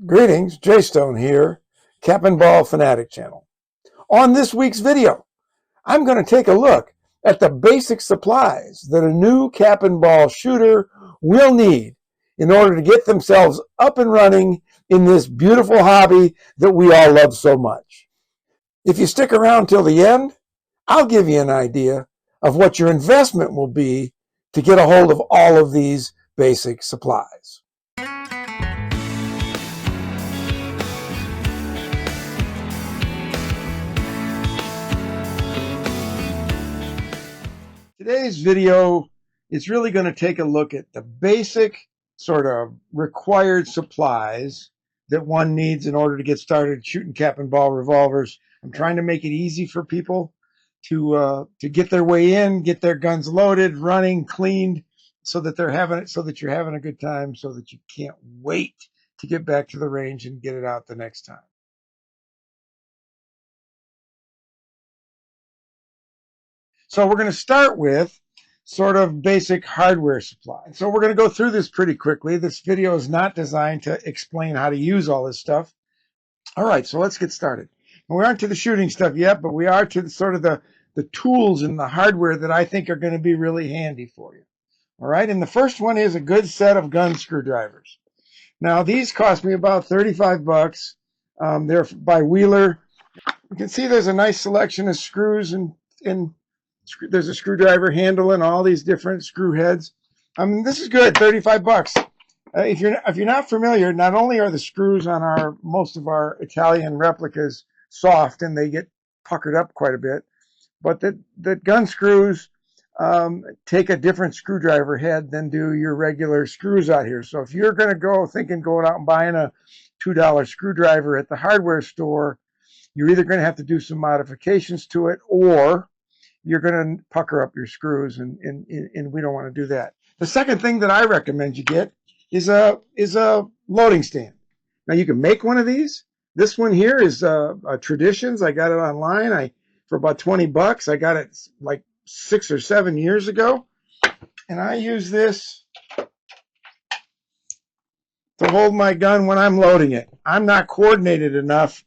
Greetings, Jay Stone here, Cap and Ball Fanatic channel. On this week's video, I'm going to take a look at the basic supplies that a new cap and ball shooter will need in order to get themselves up and running in this beautiful hobby that we all love so much. If you stick around till the end, I'll give you an idea of what your investment will be to get a hold of all of these basic supplies. Today's video is really going to take a look at the basic sort of required supplies that one needs in order to get started shooting cap and ball revolvers. I'm trying to make it easy for people to get their way in, get their guns loaded, running, cleaned, so that you're having a good time, so that you can't wait to get back to the range and get it out the next time. So we're going to start with sort of basic hardware supply. So we're going to go through this pretty quickly. This video is not designed to explain how to use all this stuff. All right, so let's get started. We aren't to the shooting stuff yet, but we are to sort of the tools and the hardware that I think are going to be really handy for you. All right, and the first one is a good set of gun screwdrivers. Now, these cost me about 35 bucks. They're by Wheeler. You can see there's a nice selection of screws and there's a screwdriver handle and all these different screw heads. This is good, 35 bucks. If you're not familiar, not only are the screws on most of our Italian replicas soft and they get puckered up quite a bit, but the gun screws take a different screwdriver head than do your regular screws out here. So if you're going to going out and buying a $2 screwdriver at the hardware store, you're either going to have to do some modifications to it, or you're going to pucker up your screws, and we don't want to do that. The second thing that I recommend you get is a loading stand. Now, you can make one of these. This one here is a Traditions. I got it online for about 20 bucks. I got it like 6 or 7 years ago, and I use this to hold my gun when I'm loading it. I'm not coordinated enough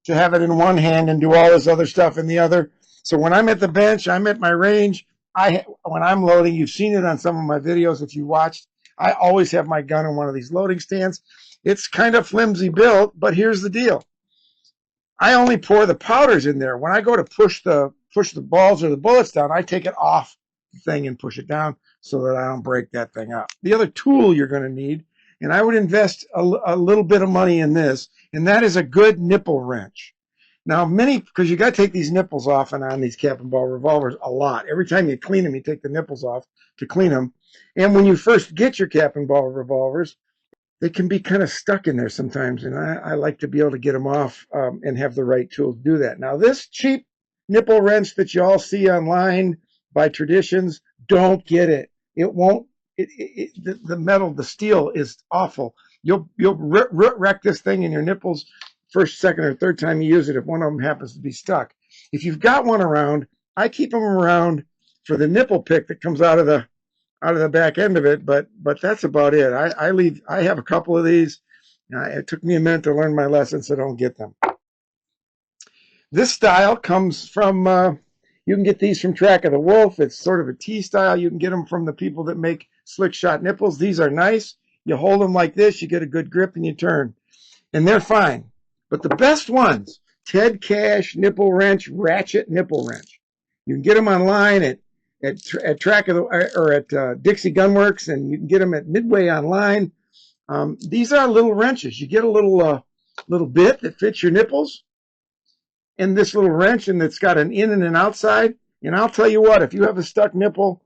to have it in one hand and do all this other stuff in the other. So when I'm at the bench, I'm at my range, when I'm loading, you've seen it on some of my videos if you watched, I always have my gun in one of these loading stands. It's kind of flimsy built, but here's the deal. I only pour the powders in there. When I go to push the balls or the bullets down, I take it off the thing and push it down so that I don't break that thing up. The other tool you're going to need, and I would invest a little bit of money in this, and that is a good nipple wrench. Now, because you got to take these nipples off and on these cap and ball revolvers a lot. Every time you clean them, you take the nipples off to clean them. And when you first get your cap and ball revolvers, they can be kind of stuck in there sometimes. And I like to be able to get them off and have the right tool to do that. Now, this cheap nipple wrench that you all see online by Traditions, don't get it. It won't. The metal, the steel is awful. You'll wreck this thing in your nipples first, second, or third time you use it if one of them happens to be stuck. If you've got one around, I keep them around for the nipple pick that comes out of the back end of it, but that's about it. I have a couple of these. It took me a minute to learn my lesson, so don't get them. This style comes from, you can get these from Track of the Wolf. It's sort of a T style. You can get them from the people that make slick shot nipples. These are nice. You hold them like this, you get a good grip, and you turn. And they're fine. But the best ones, Ted Cash nipple wrench, ratchet nipple wrench. You can get them online at Track of the, or at Dixie Gunworks, and you can get them at Midway online. These are little wrenches. You get a little bit that fits your nipples, and this little wrench, and it's got an in and an outside. And I'll tell you what, if you have a stuck nipple,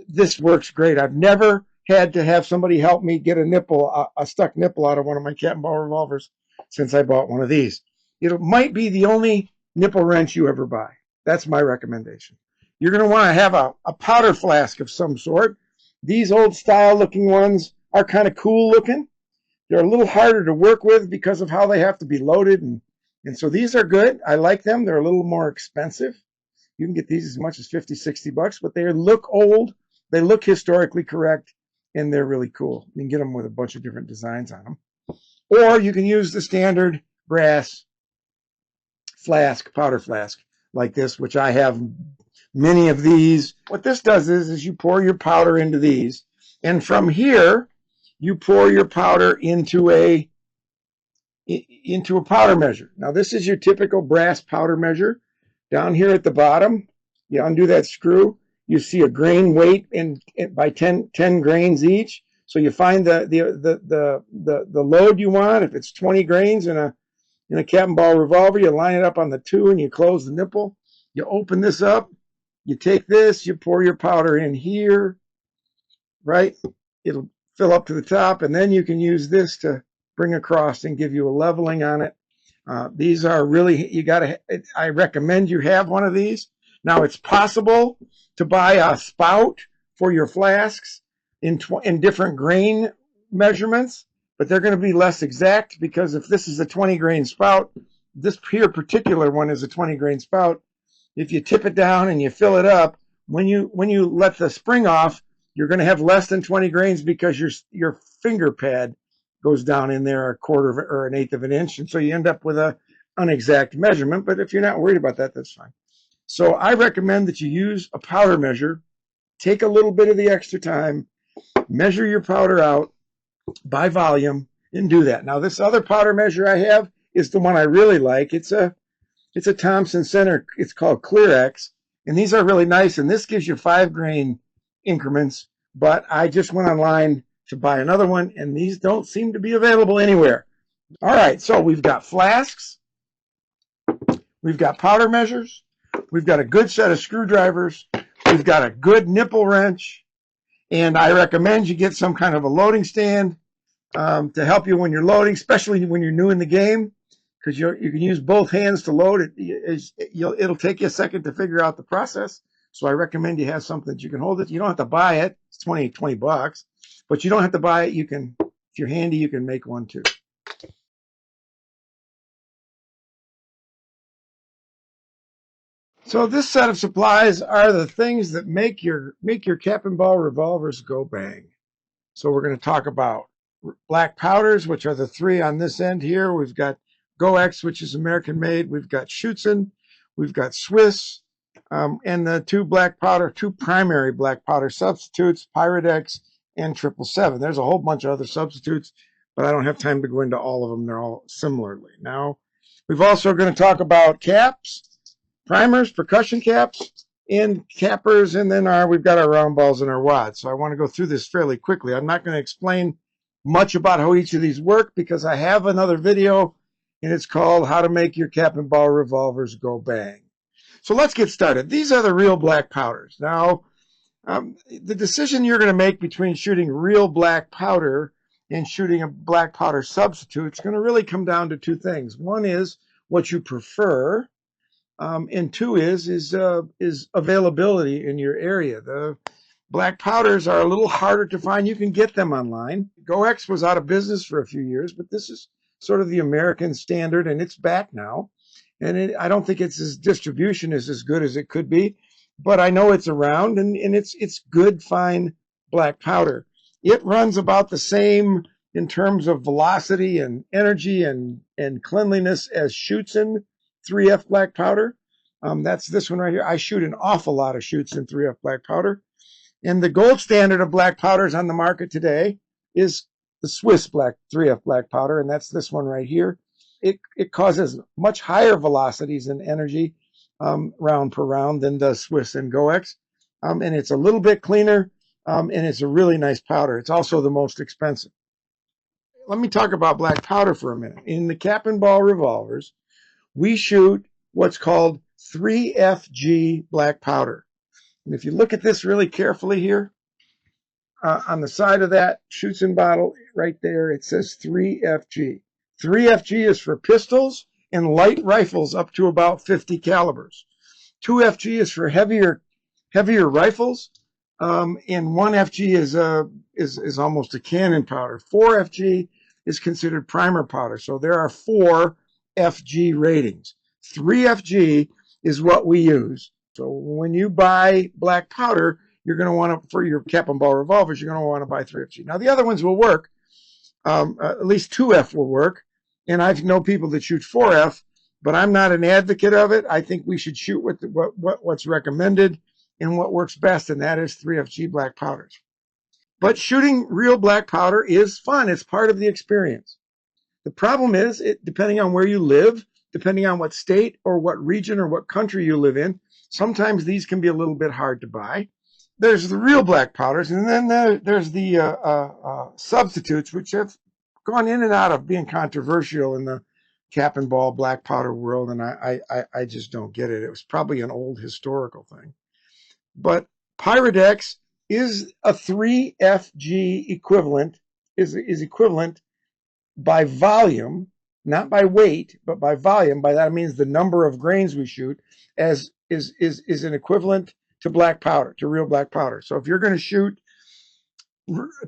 this works great. I've never had to have somebody help me get a stuck nipple out of one of my cap and ball revolvers since I bought one of these. It might be the only nipple wrench you ever buy. That's my recommendation. You're going to want to have a powder flask of some sort. These old style looking ones are kind of cool looking. They're a little harder to work with because of how they have to be loaded. And so these are good. I like them. They're a little more expensive. You can get these as much as 50, 60 bucks, but they look old. They look historically correct, and they're really cool. You can get them with a bunch of different designs on them. or you can use the standard brass flask, powder flask like this, which I have many of these. What this does is you pour your powder into these, and from here you pour your powder into a powder measure. Now this is your typical brass powder measure. Down here at the bottom, you undo that screw, you see a grain weight by 10 grains each. So you find the load you want. If it's 20 grains in a Cap Ball Revolver, you line it up on the 2 and you close the nipple. You open this up, you take this, you pour your powder in here, right? It'll fill up to the top, and then you can use this to bring across and give you a leveling on it. These are really, I recommend you have one of these. Now, it's possible to buy a spout for your flasks in different grain measurements, but they're going to be less exact, because if this is a 20 grain spout, this here particular one is a 20 grain spout. If you tip it down and you fill it up, when you let the spring off, you're going to have less than 20 grains, because your finger pad goes down in there a quarter of or an eighth of an inch, and so you end up with an inexact measurement. But if you're not worried about that, that's fine. So I recommend that you use a powder measure. Take a little bit of the extra time, measure your powder out by volume, and do that. Now, this other powder measure I have is the one I really like. It's a Thompson Center. It's called ClearX, and these are really nice, and this gives you 5 grain increments, but I just went online to buy another one, and these don't seem to be available anywhere. All right, so we've got flasks, we've got powder measures, we've got a good set of screwdrivers, we've got a good nipple wrench, and I recommend you get some kind of a loading stand to help you when you're loading, especially when you're new in the game, because you can use both hands to load it. It'll take you a second to figure out the process. So I recommend you have something that you can hold it. You don't have to buy it. It's 20 bucks, but you don't have to buy it. You can, if you're handy, you can make one too. So this set of supplies are the things that make your Cap and Ball revolvers go bang. So we're going to talk about black powders, which are the 3 on this end here. We've got GoX, which is American made. We've got Schutzen. We've got Swiss. And the 2 primary black powder substitutes, Pyrodex and 777. There's a whole bunch of other substitutes, but I don't have time to go into all of them. They're all similarly. Now, we've also going to talk about caps, primers, percussion caps, and cappers, and then we've got our round balls and our wads. So I want to go through this fairly quickly. I'm not going to explain much about how each of these work, because I have another video, and it's called How to Make Your Cap and Ball Revolvers Go Bang. So let's get started. These are the real black powders. Now, the decision you're going to make between shooting real black powder and shooting a black powder substitute is going to really come down to 2 things. One is what you prefer, and 2 is availability in your area. The black powders are a little harder to find. You can get them online. GoX was out of business for a few years, but this is sort of the American standard, and it's back now. And I don't think its distribution is as good as it could be, but I know it's around, and it's good, fine black powder. It runs about the same in terms of velocity and energy and cleanliness as Schutzen 3F black powder. That's this one right here. I shoot an awful lot of Schutzen 3F black powder. And the gold standard of black powders on the market today is the Swiss 3F black powder, and that's this one right here. It causes much higher velocities and energy round per round than the Swiss and GoX, and it's a little bit cleaner, and it's a really nice powder. It's also the most expensive. Let me talk about black powder for a minute. In the Cap and Ball revolvers, we shoot what's called 3FG black powder. And if you look at this really carefully here, on the side of that Schutzen bottle right there, it says 3FG. 3FG is for pistols and light rifles up to about 50 calibers. 2FG is for heavier rifles, and 1FG is almost a cannon powder. 4FG is considered primer powder. So there are 4 FG ratings. 3FG is what we use. So when you buy black powder, you're going to want to, for your Cap and Ball revolvers, you're going to want to buy 3FG. Now the other ones will work, At least 2F will work. And I know people that shoot 4F, but I'm not an advocate of it. I think we should shoot with what's recommended and what works best, and that is 3FG black powders. But shooting real black powder is fun. It's part of the experience. The problem is, depending on where you live, depending on what state or what region or what country you live in, sometimes these can be a little bit hard to buy. There's the real black powders, and then there's the substitutes, which have gone in and out of being controversial in the cap and ball black powder world, and I just don't get it. It was probably an old historical thing. But Pyrodex is a 3FG equivalent, is equivalent by volume, not by weight, but by volume. By that I means the number of grains we shoot as is an equivalent to black powder, to real black powder. So if you're going to shoot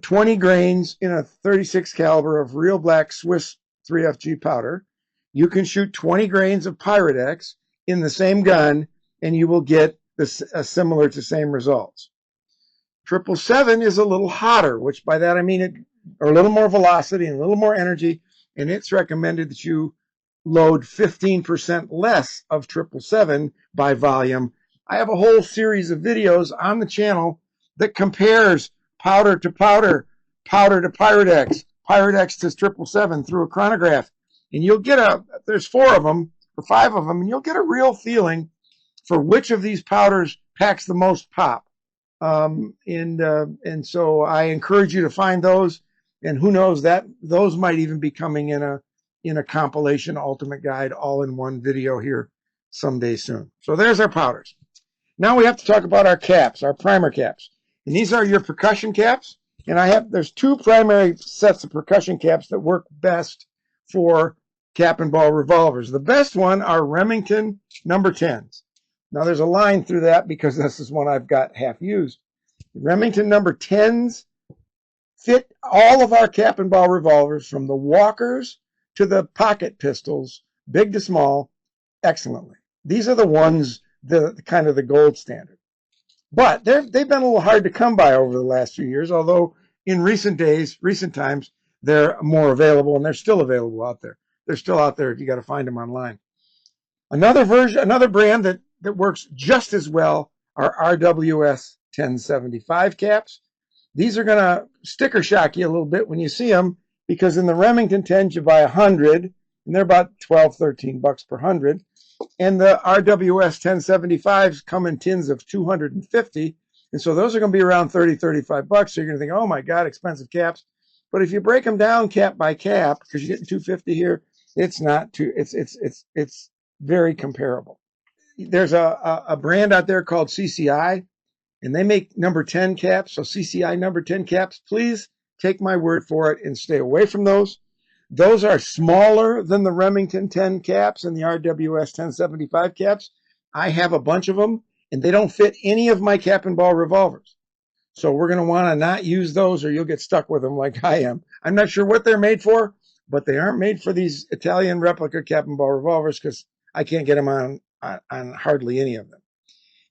20 grains in a 36 caliber of real black Swiss 3FG powder, you can shoot 20 grains of Pyrodex in the same gun, and you will get similar to same results. 777 is a little hotter, which by that I mean or a little more velocity and a little more energy, and it's recommended that you load 15% less of 777 by volume. I have a whole series of videos on the channel that compares powder to powder, powder to Pyrodex, Pyrodex to 777 through a chronograph, and you'll get there's 4 of them or 5 of them, and you'll get a real feeling for which of these powders packs the most pop. And so I encourage you to find those, and who knows, that those might even be coming in a compilation ultimate guide all in one video here someday soon. So there's our powders. Now we have to talk about our caps, our primer caps. And these are your percussion caps. And there's 2 primary sets of percussion caps that work best for cap and ball revolvers. The best one are Remington number 10s. Now there's a line through that because this is one I've got half used. Remington number 10s fit all of our cap and ball revolvers, from the walkers to the pocket pistols, big to small, excellently. These are the ones, the kind of the gold standard. But they've been a little hard to come by over the last few years, although in recent times, they're more available, and they're still available out there. They're still out there if you got to find them online. Another brand that works just as well are RWS 1075 caps. These are going to sticker shock you a little bit when you see them, because in the Remington 10s you buy 100, and they're about 12, 13 bucks per 100. And the RWS 1075s come in tins of 250. And so those are going to be around 30, 35 bucks. So you're going to think, oh my God, expensive caps. But if you break them down cap by cap, because you're getting 250 here, it's not too, it's very comparable. There's a brand out there called CCI, and they make number 10 caps. So CCI number 10 caps, please take my word for it and stay away from those. Those are smaller than the Remington 10 caps and the RWS 1075 caps. I have a bunch of them, and they don't fit any of my cap and ball revolvers. So we're going to want to not use those, or you'll get stuck with them like I am. I'm not sure what they're made for, but they aren't made for these Italian replica cap and ball revolvers, because I can't get them on hardly any of them.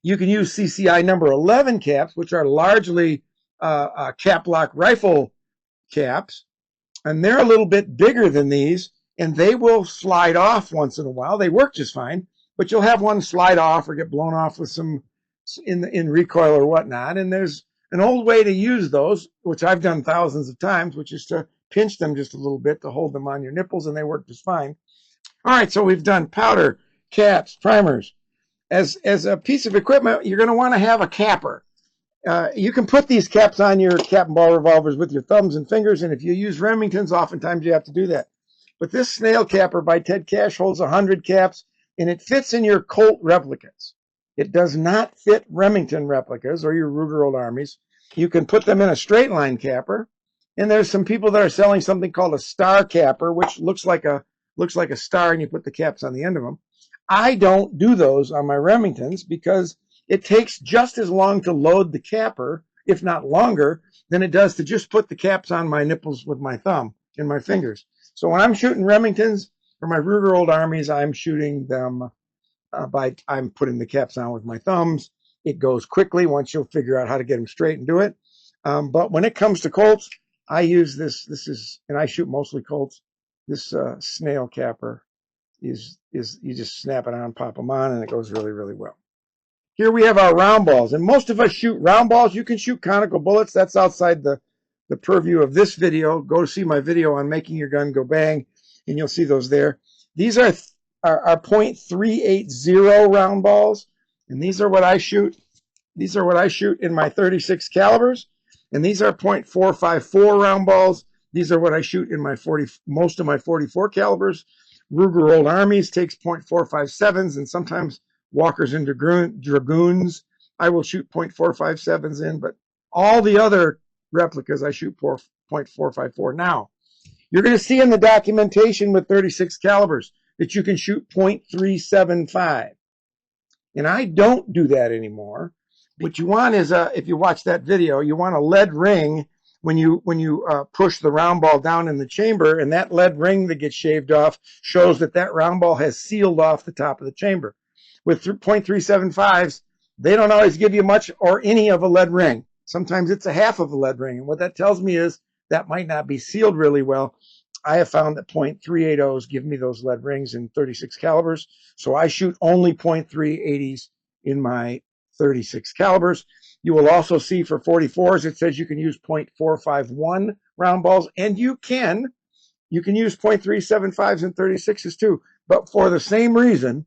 You can use CCI number 11 caps, which are largely cap lock rifle caps, and they're a little bit bigger than these, and they will slide off once in a while. They work just fine, but you'll have one slide off or get blown off with some in recoil or whatnot. And there's an old way to use those, which I've done thousands of times, which is to pinch them just a little bit to hold them on your nipples, and they work just fine. All right, so we've done powder, caps, primers. As a piece of equipment, you're going to want to have a capper. You can put these caps on your cap and ball revolvers with your thumbs and fingers, and if you use Remingtons, oftentimes you have to do that. But this snail capper by Ted Cash holds 100 caps, and it fits in your Colt replicas. It does not fit Remington replicas or your Ruger Old Armies. You can put them in a straight line capper, and there's some people that are selling something called a star capper, which looks like a star, and you put the caps on the end of them. I don't do those on my Remingtons because it takes just as long to load the capper, if not longer, than it does to just put the caps on my nipples with my thumb and my fingers. So when I'm shooting Remingtons for my Ruger Old Armies, I'm shooting them I'm putting the caps on with my thumbs. It goes quickly once you'll figure out how to get them straight and do it. But when it comes to Colts, I use this. This is, and I shoot mostly Colts. This snail capper is you just snap it on, pop them on, and it goes really, really well. Here we have our round balls, and most of us shoot round balls. You can shoot conical bullets. That's outside the purview of this video. Go see my video on making your gun go bang, and you'll see those there. These are .380 round balls, and these are what I shoot. These are what I shoot in my 36 calibers, and these are .454 round balls. These are what I shoot in my most of my 44 calibers. Ruger Old Armies takes .457s, and sometimes Walkers and Dragoons I will shoot .457s in, but all the other replicas I shoot .454. Now, you're going to see in the documentation with 36 calibers that you can shoot .375, and I don't do that anymore. What you want is, if you watch that video, you want a lead ring when you push the round ball down in the chamber, and that lead ring that gets shaved off shows that that round ball has sealed off the top of the chamber. With .375s, they don't always give you much or any of a lead ring. Sometimes it's a half of a lead ring, and what that tells me is that might not be sealed really well. I have found that .380s give me those lead rings in 36 calibers, so I shoot only .380s in my 36 calibers. You will also see for 44s, it says you can use .451 round balls, and you can use .375s in 36s too, but for the same reason,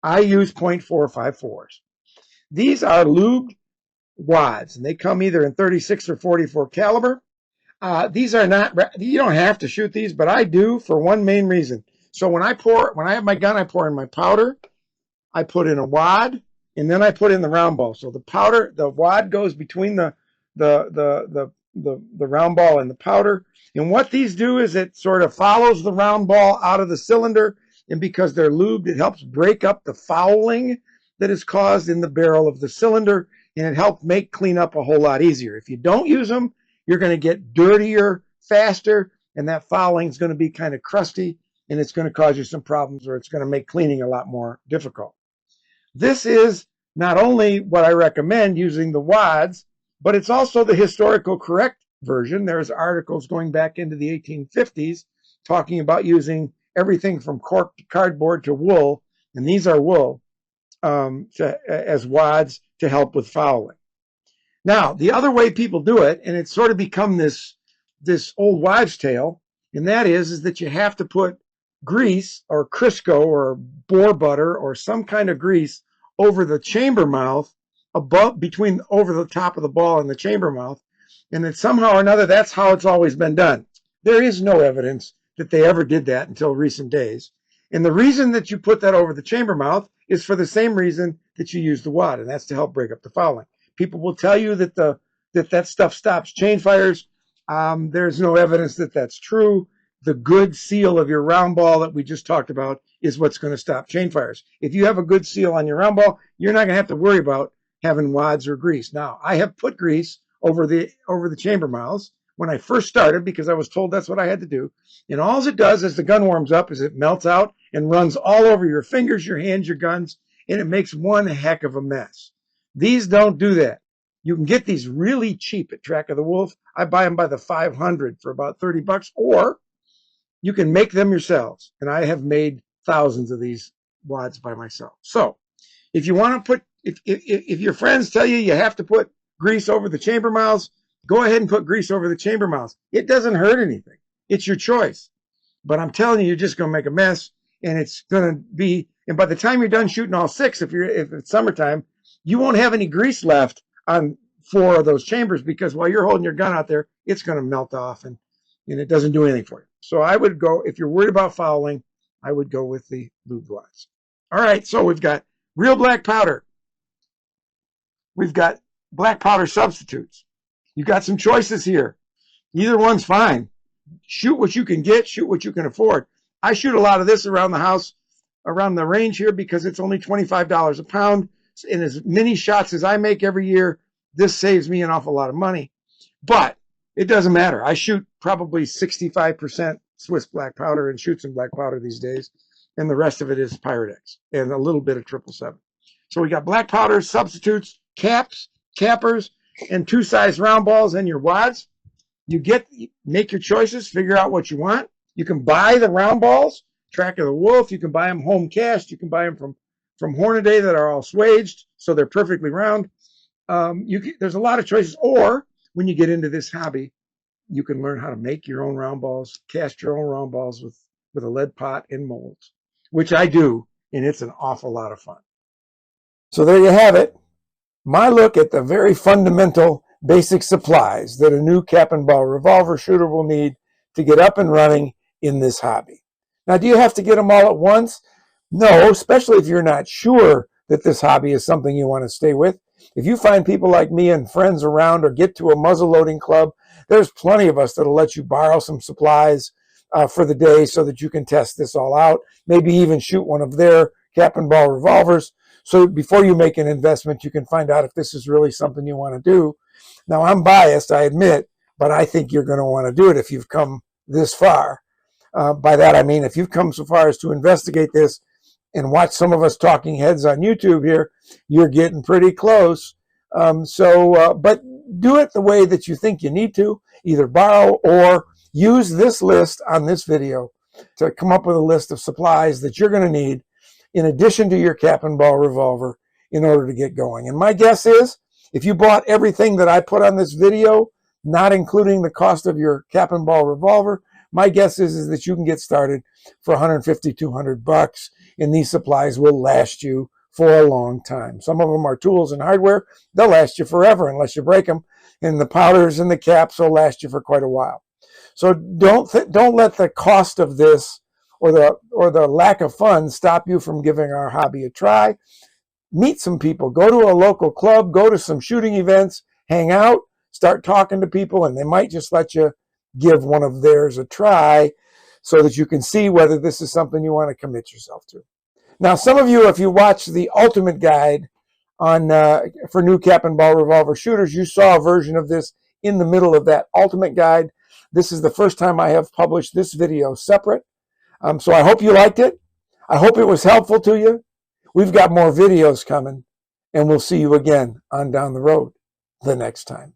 I use .454s. These are lubed wads, and they come either in 36 or 44 caliber. These are not, you don't have to shoot these, but I do for one main reason. So when I have my gun, I pour in my powder, I put in a wad, and then I put in the round ball. So the wad goes between the round ball and the powder. And what these do is it sort of follows the round ball out of the cylinder, and because they're lubed, it helps break up the fouling that is caused in the barrel of the cylinder, and it helps make cleanup a whole lot easier. If you don't use them, you're going to get dirtier faster, and that fouling is going to be kind of crusty, and it's going to cause you some problems, or it's going to make cleaning a lot more difficult. This is not only what I recommend using the wads, but it's also the historical correct version. There's articles going back into the 1850s talking about using everything from cork to cardboard to wool, and these are wool, as wads to help with fouling. Now, the other way people do it, and it's sort of become this old wives' tale, and that is that you have to put grease or Crisco or boar butter or some kind of grease over the chamber mouth, over the top of the ball and the chamber mouth, and that somehow or another that's how it's always been done. There is no evidence that they ever did that until recent days. And the reason that you put that over the chamber mouth is for the same reason that you use the wad, and that's to help break up the fouling. People will tell you that that stuff stops chain fires. There's no evidence that that's true. The good seal of your round ball that we just talked about is what's going to stop chain fires. If you have a good seal on your round ball, you're not going to have to worry about having wads or grease. Now, I have put grease over the chamber mouths when I first started because I was told that's what I had to do. And all it does as the gun warms up is it melts out and runs all over your fingers, your hands, your guns, and it makes one heck of a mess. These don't do that. You can get these really cheap at Track of the Wolf. I buy them by the 500 for about $30, or you can make them yourselves. And I have made thousands of these wads by myself. So if you want to put, if your friends tell you you have to put grease over the chamber mouths, go ahead and put grease over the chamber mouths. It doesn't hurt anything. It's your choice. But I'm telling you, you're just going to make a mess, and it's going to be, and by the time you're done shooting all six, if it's summertime, you won't have any grease left on 4 of those chambers, because while you're holding your gun out there, it's going to melt off, and it doesn't do anything for you. So I would go, if you're worried about fouling, I would go with the lube wads. All right, so we've got real black powder. We've got black powder substitutes. You've got some choices here. Either one's fine. Shoot what you can get, shoot what you can afford. I shoot a lot of this around the house, around the range here, because it's only $25 a pound. In as many shots as I make every year, this saves me an awful lot of money. But it doesn't matter. I shoot probably 65% Swiss black powder and shoot some black powder these days, and the rest of it is Pyrex and a little bit of 777. So we got black powder, substitutes, caps, cappers, and 2-size round balls and your wads. make your choices, figure out what you want. You can buy the round balls, Track of the Wolf. You can buy them home cast. You can buy them from Hornaday that are all swaged, so they're perfectly round. There's a lot of choices. Or when you get into this hobby, you can learn how to make your own round balls, cast your own round balls with a lead pot and molds, which I do, and it's an awful lot of fun. So there you have it. My look at the very fundamental basic supplies that a new cap and ball revolver shooter will need to get up and running in this hobby. Now, do you have to get them all at once? No, especially if you're not sure that this hobby is something you want to stay with. If you find people like me and friends around or get to a muzzle loading club, there's plenty of us that'll let you borrow some supplies for the day so that you can test this all out, maybe even shoot one of their cap and ball revolvers. So before you make an investment, you can find out if this is really something you want to do. Now, I'm biased, I admit, but I think you're going to want to do it if you've come this far. By that, I mean, if you've come so far as to investigate this and watch some of us talking heads on YouTube here, you're getting pretty close. But do it the way that you think you need to, either borrow or use this list on this video to come up with a list of supplies that you're going to need in addition to your cap and ball revolver in order to get going. And my guess is, if you bought everything that I put on this video, not including the cost of your cap and ball revolver, my guess is that you can get started for $150, $200, and these supplies will last you for a long time. Some of them are tools and hardware. They'll last you forever unless you break them, and the powders and the caps will last you for quite a while. So don't let the cost of this or the lack of fun stop you from giving our hobby a try. Meet some people. Go to a local club. Go to some shooting events. Hang out. Start talking to people, and they might just let you give one of theirs a try so that you can see whether this is something you want to commit yourself to. Now, some of you, if you watch the Ultimate Guide on for new cap and ball revolver shooters, you saw a version of this in the middle of that Ultimate Guide. This is the first time I have published this video separate. So I hope you liked it. I hope it was helpful to you. We've got more videos coming, and we'll see you again on down the road the next time.